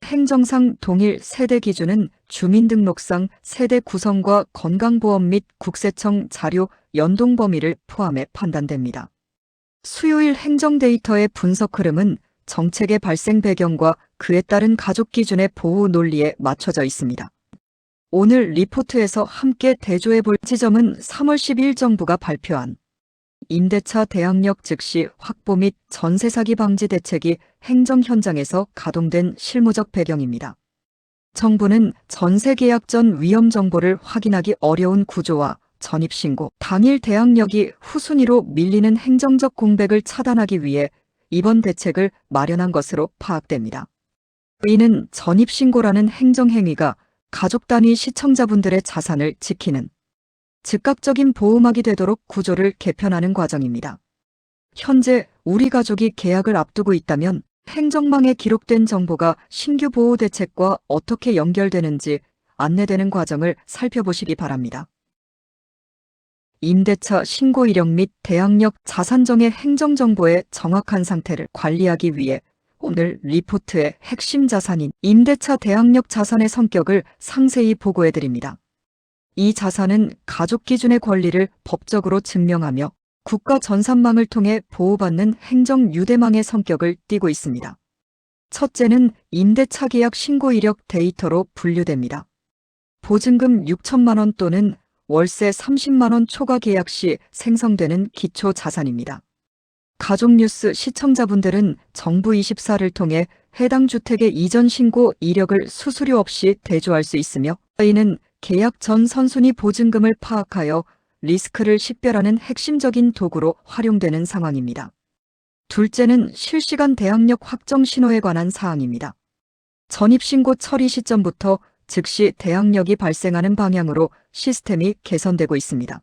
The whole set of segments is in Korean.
행정상 동일 세대 기준은 주민등록상 세대 구성과 건강보험 및 국세청 자료 연동 범위를 포함해 판단됩니다. 수요일 행정 데이터의 분석 흐름은 정책의 발생 배경과 그에 따른 가족 기준의 보호 논리에 맞춰져 있습니다. 오늘 리포트에서 함께 대조해 볼 지점은 3월 10일 정부가 발표한 임대차 대항력 즉시 확보 및 전세 사기 방지 대책이 행정 현장에서 가동된 실무적 배경입니다. 정부는 전세 계약 전 위험 정보를 확인하기 어려운 구조와 전입신고, 당일 대항력이 후순위로 밀리는 행정적 공백을 차단하기 위해 이번 대책을 마련한 것으로 파악됩니다. 이는 전입신고라는 행정행위가 가족 단위 시청자분들의 자산을 지키는 즉각적인 보호막이 되도록 구조를 개편하는 과정입니다. 현재 우리 가족이 계약을 앞두고 있다면 행정망에 기록된 정보가 신규 보호 대책과 어떻게 연결되는지 안내되는 과정을 살펴보시기 바랍니다. 임대차 신고 이력 및 대항력 자산정의 행정정보의 정확한 상태를 관리하기 위해 오늘 리포트의 핵심 자산인 임대차 대항력 자산의 성격을 상세히 보고해드립니다. 이 자산은 가족 기준의 권리를 법적으로 증명하며 국가 전산망을 통해 보호받는 행정 유대망의 성격을 띠고 있습니다. 첫째는 임대차 계약 신고 이력 데이터로 분류됩니다. 보증금 6천만 원 또는 월세 30만 원 초과 계약 시 생성되는 기초 자산입니다. 가족뉴스 시청자분들은 정부24를 통해 해당 주택의 이전 신고 이력을 수수료 없이 대조할 수 있으며 이는 계약 전 선순위 보증금을 파악하여 리스크를 식별하는 핵심적인 도구로 활용되는 상황입니다. 둘째는 실시간 대항력 확정 신호에 관한 사항입니다. 전입신고 처리 시점부터 즉시 대항력이 발생하는 방향으로 시스템이 개선되고 있습니다.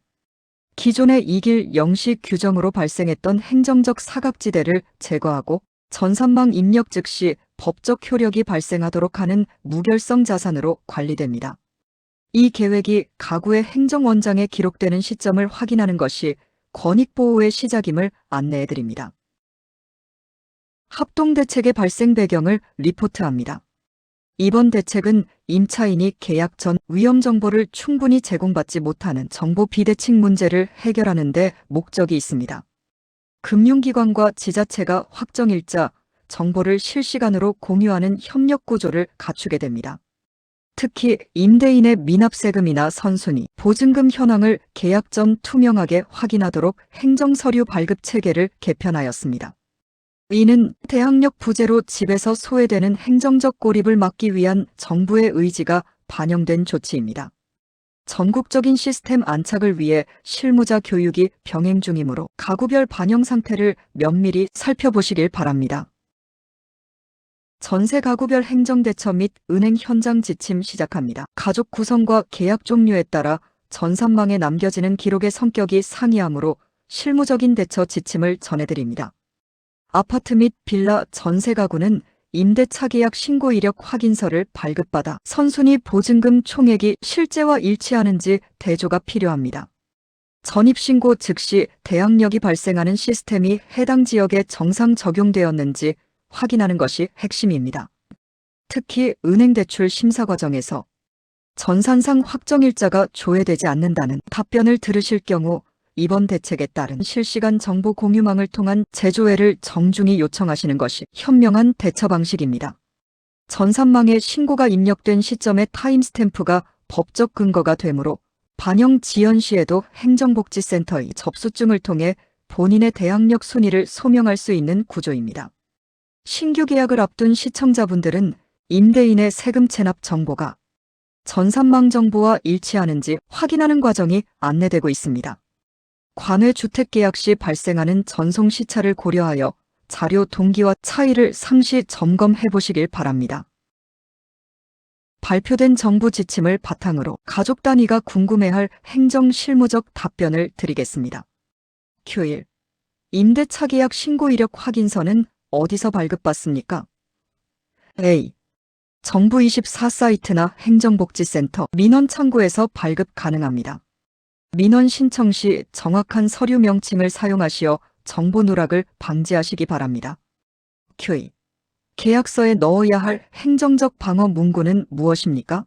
기존의 이길 영시 규정으로 발생했던 행정적 사각지대를 제거하고 전산망 입력 즉시 법적 효력이 발생하도록 하는 무결성 자산으로 관리됩니다. 이 계획이 가구의 행정원장에 기록되는 시점을 확인하는 것이 권익보호의 시작임을 안내해드립니다. 합동대책의 발생 배경을 리포트합니다. 이번 대책은 임차인이 계약 전 위험 정보를 충분히 제공받지 못하는 정보 비대칭 문제를 해결하는 데 목적이 있습니다. 금융기관과 지자체가 확정일자 정보를 실시간으로 공유하는 협력 구조를 갖추게 됩니다. 특히 임대인의 미납세금이나 선순위, 보증금 현황을 계약 전 투명하게 확인하도록 행정서류 발급 체계를 개편하였습니다. 이는 대항력 부재로 집에서 소외되는 행정적 고립을 막기 위한 정부의 의지가 반영된 조치입니다. 전국적인 시스템 안착을 위해 실무자 교육이 병행 중이므로 가구별 반영 상태를 면밀히 살펴보시길 바랍니다. 전세 가구별 행정대처 및 은행 현장 지침 시작합니다. 가족 구성과 계약 종류에 따라 전산망에 남겨지는 기록의 성격이 상이하므로 실무적인 대처 지침을 전해드립니다. 아파트 및 빌라 전세 가구는 임대차 계약 신고 이력 확인서를 발급받아 선순위 보증금 총액이 실제와 일치하는지 대조가 필요합니다. 전입신고 즉시 대항력이 발생하는 시스템이 해당 지역에 정상 적용되었는지 확인하는 것이 핵심입니다. 특히 은행 대출 심사 과정에서 전산상 확정일자가 조회되지 않는다는 답변을 들으실 경우 이번 대책에 따른 실시간 정보 공유망을 통한 재조회를 정중히 요청하시는 것이 현명한 대처 방식입니다. 전산망에 신고가 입력된 시점의 타임스탬프가 법적 근거가 되므로 반영 지연 시에도 행정복지센터의 접수증을 통해 본인의 대항력 순위를 소명할 수 있는 구조입니다. 신규 계약을 앞둔 시청자분들은 임대인의 세금 체납 정보가 전산망 정보와 일치하는지 확인하는 과정이 안내되고 있습니다. 관외 주택 계약 시 발생하는 전송 시차를 고려하여 자료 동기와 차이를 상시 점검해 보시길 바랍니다. 발표된 정부 지침을 바탕으로 가족 단위가 궁금해할 행정 실무적 답변을 드리겠습니다. Q1. 임대차 계약 신고 이력 확인서는 어디서 발급받습니까? A. 정부24 사이트나 행정복지센터, 민원창구에서 발급 가능합니다. 민원 신청 시 정확한 서류 명칭을 사용하시어 정보 누락을 방지하시기 바랍니다. Q2. 계약서에 넣어야 할 행정적 방어 문구는 무엇입니까?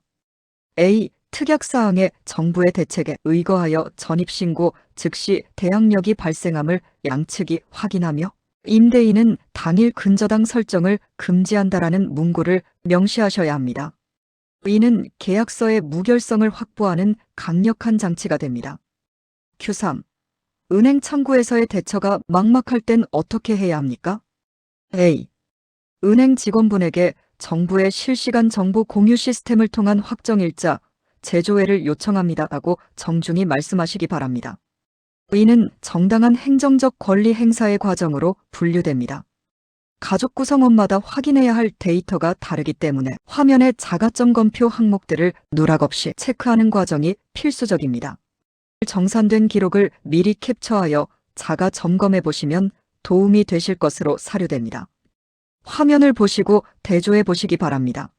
A. 특약사항에 정부의 대책에 의거하여 전입신고 즉시 대항력이 발생함을 양측이 확인하며 임대인은 당일 근저당 설정을 금지한다라는 문구를 명시하셔야 합니다. 이는 계약서의 무결성을 확보하는 강력한 장치가 됩니다. Q3. 은행 창구에서의 대처가 막막할 땐 어떻게 해야 합니까? A. 은행 직원분에게 정부의 실시간 정보 공유 시스템을 통한 확정일자, 제조회를 요청합니다라고 정중히 말씀하시기 바랍니다. 이는 정당한 행정적 권리 행사의 과정으로 분류됩니다. 가족 구성원마다 확인해야 할 데이터가 다르기 때문에 화면의 자가점검표 항목들을 누락 없이 체크하는 과정이 필수적입니다. 정산된 기록을 미리 캡처하여 자가 점검해 보시면 도움이 되실 것으로 사료됩니다. 화면을 보시고 대조해 보시기 바랍니다.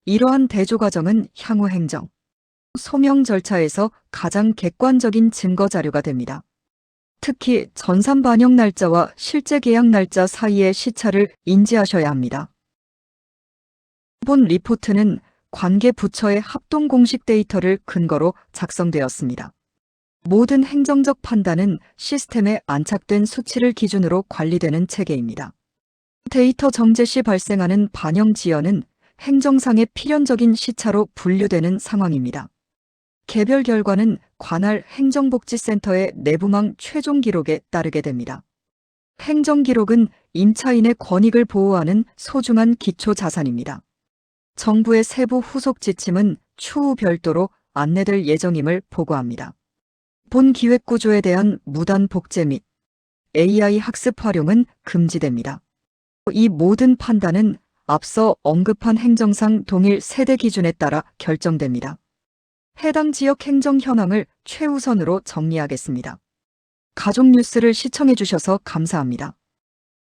이러한 대조 과정은 향후 행정, 소명 절차에서 가장 객관적인 증거 자료가 됩니다. 특히 전산 반영 날짜와 실제 계약 날짜 사이의 시차를 인지하셔야 합니다. 본 리포트는 관계 부처의 합동 공식 데이터를 근거로 작성되었습니다. 모든 행정적 판단은 시스템에 안착된 수치를 기준으로 관리되는 체계입니다. 데이터 정제 시 발생하는 반영 지연은 행정상의 필연적인 시차로 분류되는 상황입니다. 개별 결과는 관할 행정복지센터의 내부망 최종 기록에 따르게 됩니다. 행정기록은 임차인의 권익을 보호하는 소중한 기초 자산입니다. 정부의 세부 후속 지침은 추후 별도로 안내될 예정임을 보고합니다. 본 기획구조에 대한 무단 복제 및 AI 학습 활용은 금지됩니다. 이 모든 판단은 앞서 언급한 행정상 동일 세대 기준에 따라 결정됩니다. 해당 지역 행정 현황을 최우선으로 정리하겠습니다. 가족 뉴스를 시청해 주셔서 감사합니다.